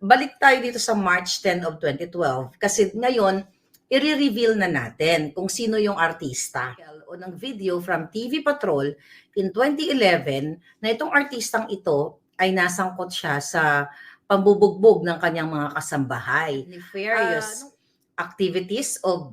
balik tayo dito sa March 10 of 2012 kasi ngayon, i-reveal na natin kung sino yung artista. O ng video from TV Patrol in 2011 na itong artistang ito ay nasangkot siya sa pambubugbog ng kanyang mga kasambahay. Nefarious activities of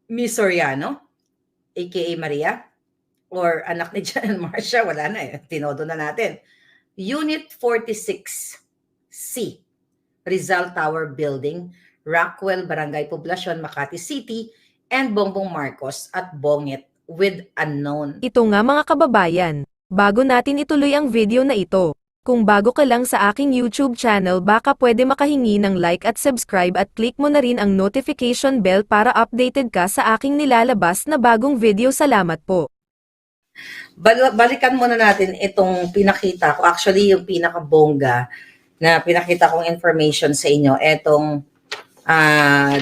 Miss Soriano, aka Maria, or anak ni Jan Marcia, wala na eh, tinodo na natin. Unit 46C, Rizal Tower Building, Rockwell, Barangay Poblacion, Makati City, and Bongbong Marcos at Bongit with unknown. Ito nga mga kababayan, bago natin ituloy ang video na ito, kung bago ka lang sa aking YouTube channel baka pwede makahingi ng like at subscribe at click mo na rin ang notification bell para updated ka sa aking nilalabas na bagong video. Salamat po. Balikan muna natin itong pinakita ko. Actually, yung pinakabongga na pinakita kong information sa inyo. Itong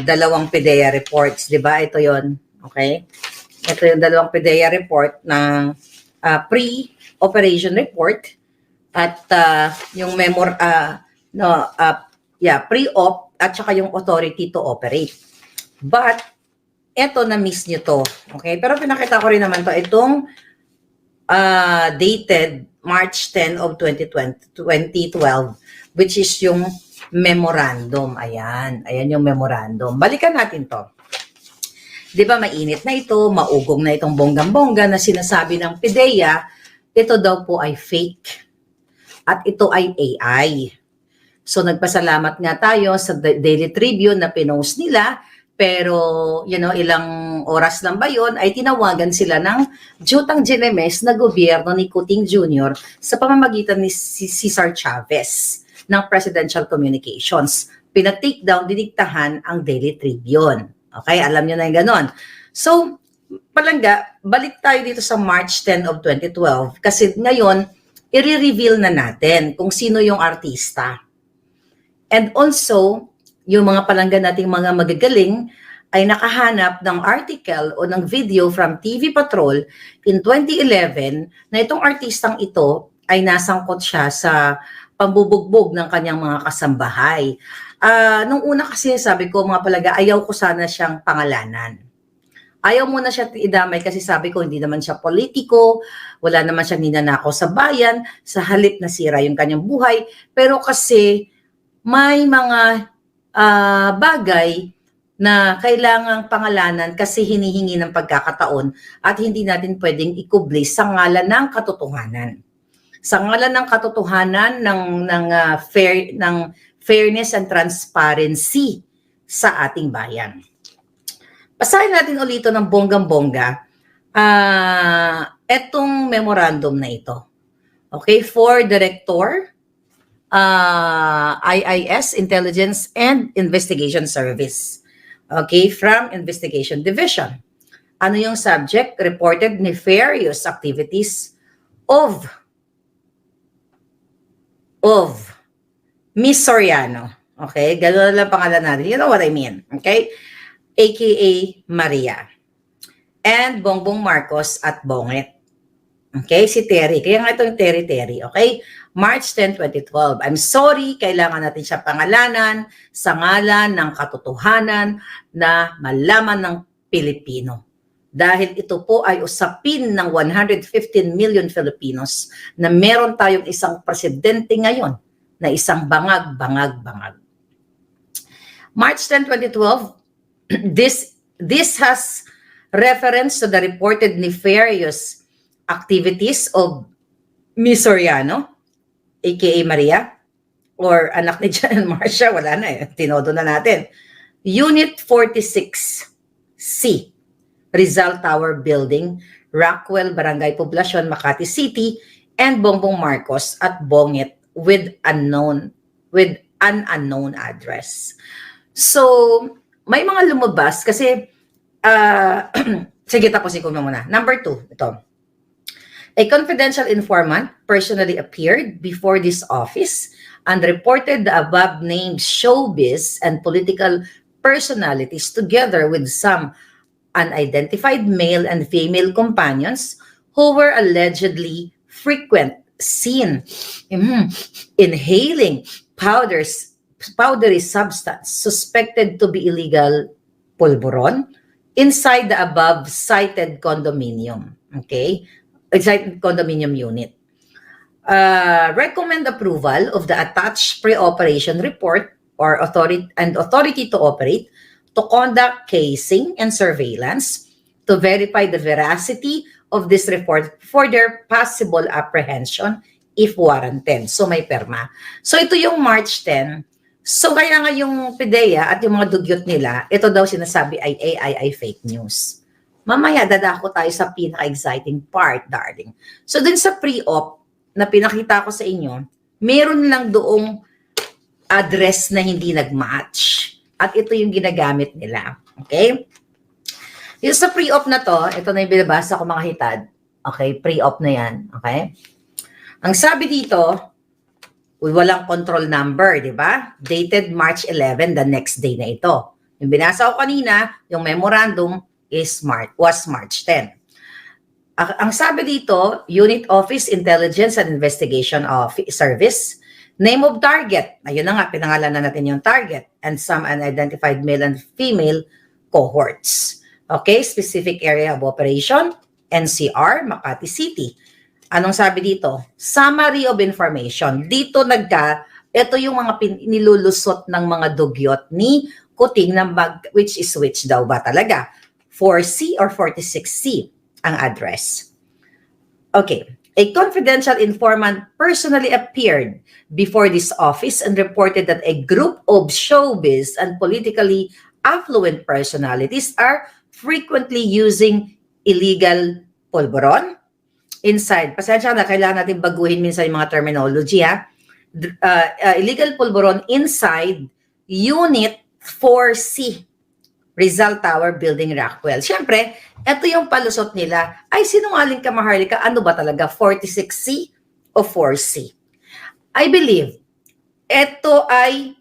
dalawang PDEA reports. Diba? Ito yon. Okay? Ito yung dalawang PDEA report ng pre-operation report at yung pre-op at saka yung authority to operate. But, eto na-miss nyo to. Okay? Pero pinakita ko rin naman to. Itong dated March 10 of 2012, which is yung memorandum. Ayan. Ayan yung memorandum. Balikan natin to. Di ba mainit na ito, maugong na itong bonggang-bongga na sinasabi ng PDEA, ito daw po ay fake. At ito ay AI. So nagpasalamat nga tayo sa Daily Tribune na pinost nila, pero ilang oras lang ba yun, ay tinawagan sila ng Jutang Ginemes na gobyerno ni Kuting Jr. sa pamamagitan ni Cesar Chavez ng Presidential Communications. Pina-take down, diniktahan ang Daily Tribune. Okay, alam nyo na yung ganon. So, palangga, balik tayo dito sa March 10 of 2012 kasi ngayon, i-reveal na natin kung sino yung artista. And also, yung mga palangga nating mga magagaling ay nakahanap ng article o ng video from TV Patrol in 2011 na itong artistang ito ay nasangkot siya sa pambubugbog ng kanyang mga kasambahay. Nung una kasi sabi ko mga palangga, ayaw ko sana siyang pangalanan. Ayaw mo na siya idamay kasi sabi ko hindi naman siya politiko, wala naman siyang ninanakaw sa bayan, sa halip na sira yung kanyang buhay. Pero kasi may mga bagay na kailangang pangalanan kasi hinihingi ng pagkakataon at hindi natin pwedeng ikubli sa ngalan ng katotohanan. Sa ngalan ng katotohanan ng fairness and transparency sa ating bayan. Basahin natin ulit ito ng bonggang-bongga. Etong memorandum na ito. Okay, for Director, IIS, Intelligence and Investigation Service. Okay, from Investigation Division. Ano yung subject? Reported nefarious activities of Miss Soriano. Okay, gano'n lang pangalan natin. You know what I mean. Okay? aka Maria, and Bongbong Marcos at Bongit. Okay, si Terry. Kaya nga ito yung Terry. Okay? March 10, 2012. I'm sorry, kailangan natin siya pangalanan sa ngalan ng katotohanan na malaman ng Pilipino. Dahil ito po ay usapin ng 115 million Filipinos na meron tayong isang presidente ngayon na isang bangag. March 10, 2012, This has reference to the reported nefarious activities of Miss Soriano, aka Maria, or anak ni Jan Marcia, wala na eh, tinodo na natin. Unit 46C, Rizal Tower Building, Rockwell, Barangay Poblacion, Makati City, and Bongbong Marcos at Bongit with an unknown address. So, may mga lumabas kasi, sige tapusin ko muna. Number 2, ito. A confidential informant personally appeared before this office and reported the above-named showbiz and political personalities together with some unidentified male and female companions who were allegedly seen inhaling powdery substance suspected to be illegal pulburon inside the above cited condominium. Okay? Cited condominium unit. Recommend approval of the attached pre-operation report or authority to operate to conduct casing and surveillance to verify the veracity of this report for their possible apprehension if warranted. So may perma. So ito yung March 10. So kaya nga yung PDEA at yung mga dugyot nila, ito daw sinasabi ay AI, ay fake news. Mamaya dadako tayo sa pinaka-exciting part, darling. So dun sa pre-op na pinakita ko sa inyo, meron lang doong address na hindi nag-match. At ito yung ginagamit nila. Okay? Yung sa pre-op na to, ito na yung binabasa ko mga hitad. Okay? Pre-op na yan. Okay? Ang sabi dito, walang control number, di ba? Dated March 11, the next day na ito. Yung binasa ko kanina, yung memorandum was March 10. Ang sabi dito, Unit Office Intelligence and Investigation Service, name of target, ayun na nga, pinangalan na natin yung target, and some unidentified male and female cohorts. Okay, specific area of operation, NCR, Makati City. Anong sabi dito? Summary of information. Dito ito yung mga nilulusot ng mga dugyot ni Kuting ng which daw ba talaga? 4C or 46C ang address. Okay. A confidential informant personally appeared before this office and reported that a group of showbiz and politically affluent personalities are frequently using illegal pulburon inside. Pasensya na, kailangan natin baguhin minsan yung mga terminology, ha? Illegal pulburon inside Unit 4C, Rizal Tower Building, Rockwell. Siyempre, ito yung palusot nila. Ay, sinungaling ka, Maharlika, ano ba talaga? 46C o 4C? I believe, ito ay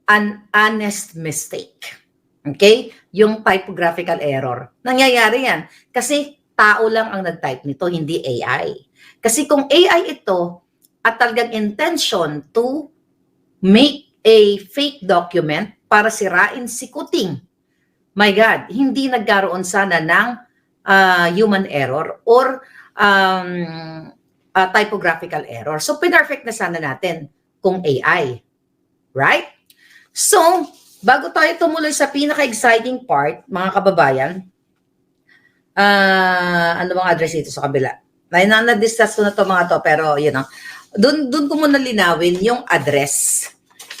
an honest mistake. Okay? Yung typographical error. Nangyayari yan. Kasi tao lang ang nag-type nito, hindi AI. Kasi kung AI ito at talagang intention to make a fake document para sirain si Kuting, my God, hindi nagkaroon sana ng human error or typographical error. So, pinerfect na sana natin kung AI. Right? So, bago tayo tumuloy sa pinaka-exciting part, mga kababayan, ano bang address dito sa kabila? Na-discuss ko na to mga to, pero yun know, doon ko muna linawin yung address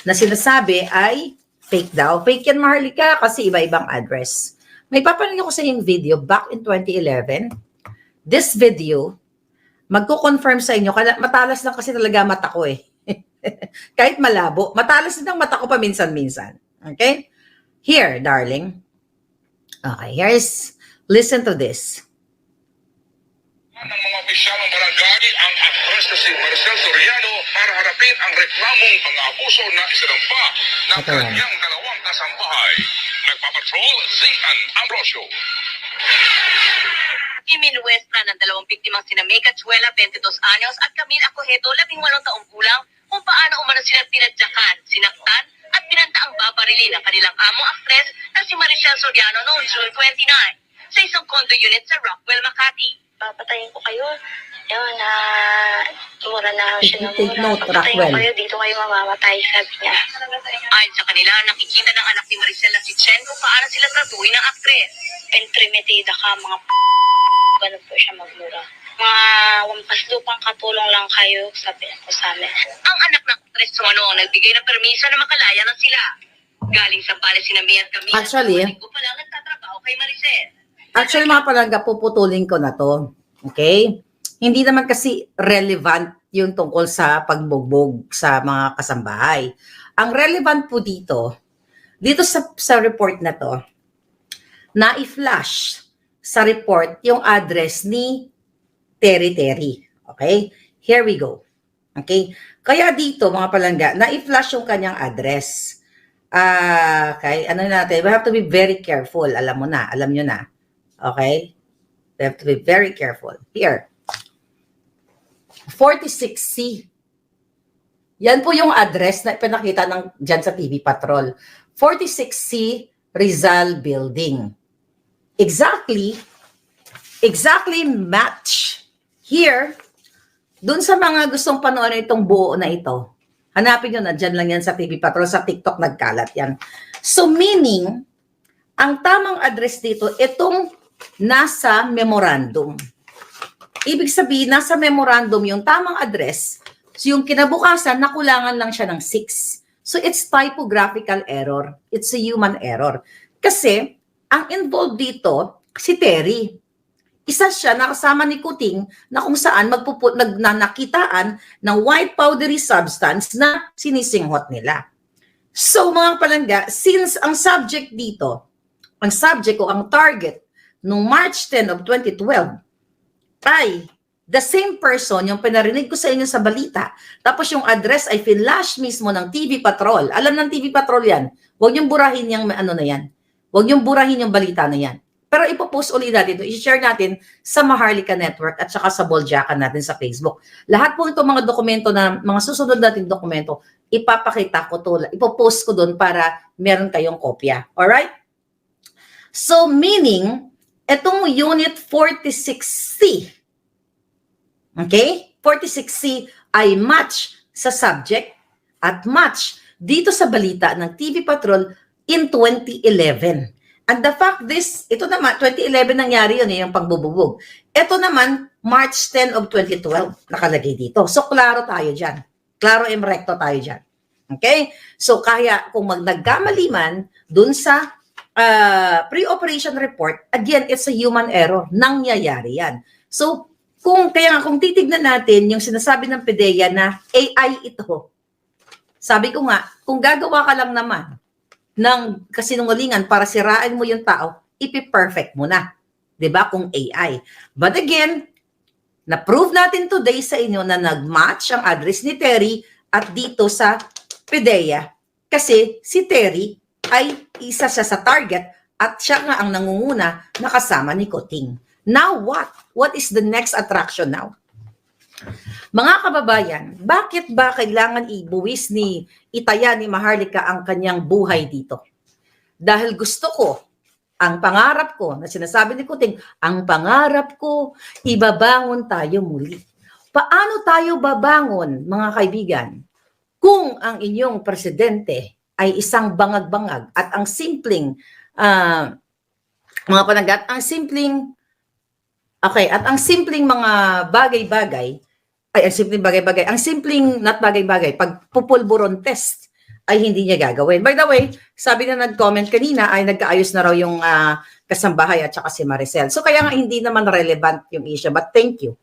na sinasabi ay fake daw. Fake yan, Maharlika, kasi iba-ibang address. May papanood ko sa yung video back in 2011. This video, magko-confirm sa inyo, matalas lang kasi talaga mata ko eh. Kahit malabo, matalas din ang mata ko paminsan-minsan. Okay? Here, darling. Okay, listen to this. Ng mga opisyal ng barangay ang actress na si Maricel Soriano para harapin ang reklamong mga abuso na isinampa ng kanyang dalawang kasambahay. Nagpapatrol, Zian Ambrosio. Iminwestra ng dalawang biktimang sina May Cachuela, 22 anyos, at Camille Acojedo, 18 taong gulang, kung paano umano sila tinadyakan, sinaktan, at binanta ang babarili ng kanilang among aktres na si Maricel Soriano noong June 29 sa isang condo unit sa Rockwell, Makati. Papatayin ko kayo. Yun, mura na siya ng Take mura. note, Papatayin ko Rockwell. kayo, dito kayo mamamatay, sabi niya. Ayon sa kanila, nakikita ng anak ni Maricel na si Chen kung paano sila tratuhin ng aktres. Pentrimetida ka, mga ganun po siya magmura. Mga wampas lupang katulong lang kayo, sabi ko sa amin. Ang anak ng aktres sumano ang nagbigay ng permiso na makalaya ng sila. Galing sa pala sina May at Camille. Actually, ko pa lang nagtatrabaho kay Maricel. Actually, mga palangga, puputulin ko na to. Okay? Hindi naman kasi relevant yung tungkol sa pagbugbog sa mga kasambahay. Ang relevant po dito sa report na to, na-i-flash sa report yung address ni Terry. Okay? Here we go. Okay? Kaya dito, mga palangga, na-i-flash yung kanyang address. Okay? Ano natin? We have to be very careful. Alam nyo na. Okay? We have to be very careful. Here. 46C. Yan po yung address na pinakita dyan sa TV Patrol. 46C Rizal Building. Exactly match here dun sa mga gustong panoorin itong buo na ito. Hanapin nyo na, dyan lang yan sa TV Patrol, sa TikTok nagkalat yan. So meaning, ang tamang address dito, itong nasa memorandum. Ibig sabihin, nasa memorandum yung tamang address, so yung kinabukasan, nakulangan lang siya ng 6. So it's typographical error. It's a human error. Kasi, ang involved dito, si Terry. Isa siya nakasama ni Kuting na kung saan nakitaan ng white powdery substance na sinisinghot nila. So mga palangga, since ang subject dito, ang target nung March 10 of 2012 ay the same person, yung pinarinig ko sa inyo sa balita, tapos yung address ay flash mismo ng TV Patrol. Alam ng TV Patrol yan. Huwag niyong burahin yung ano na yan. Huwag niyong burahin yung balita na yan. Pero ipopost ulit natin ito, i-share natin sa Maharlika Network at saka sa Boljakan natin sa Facebook. Lahat po itong mga dokumento na, mga susunod nating dokumento, ipapakita ko to, ipopost ko doon para meron kayong kopya. Alright? So, meaning, itong Unit 46C, okay? 46C ay match sa subject at match dito sa balita ng TV Patrol in 2011. And the fact ito naman, 2011 nangyari yun, yung pagbububog. Ito naman, March 10 of 2012, nakalagay dito. So, klaro tayo dyan. Klaro and recto tayo dyan. Okay? So, kaya kung nagkamali man dun sa pre-operation report, again, it's a human error. Nangyayari yan. So, kung titignan natin yung sinasabi ng PDEA na AI ito, sabi ko nga, kung gagawa ka lang naman ng kasinungalingan para sirain mo yung tao, ipi-perfect mo na. 'Di ba? Kung AI. But again, na-prove natin today sa inyo na nag-match ang address ni Terry at dito sa PDEA. Kasi si Terry ay isa siya sa target at siya nga ang nangunguna na kasama ni Kuting. Now what? What is the next attraction now? Mga kababayan, bakit ba kailangan ibuwis itaya ni Maharlika ang kanyang buhay dito? Dahil gusto ko, ang pangarap ko, na sinasabi ni Kuting, ang pangarap ko, ibabangon tayo muli. Paano tayo babangon, mga kaibigan, kung ang inyong presidente ay isang bangag-bangag at ang simpleng, mga panagat, ang simpleng mga bagay-bagay, ang simpleng not bagay-bagay, pag pupulburon test ay hindi niya gagawin. By the way, sabi na nag-comment kanina ay nagkaayos na raw yung kasambahay at saka si Maricel. So kaya nga hindi naman relevant yung issue, but thank you.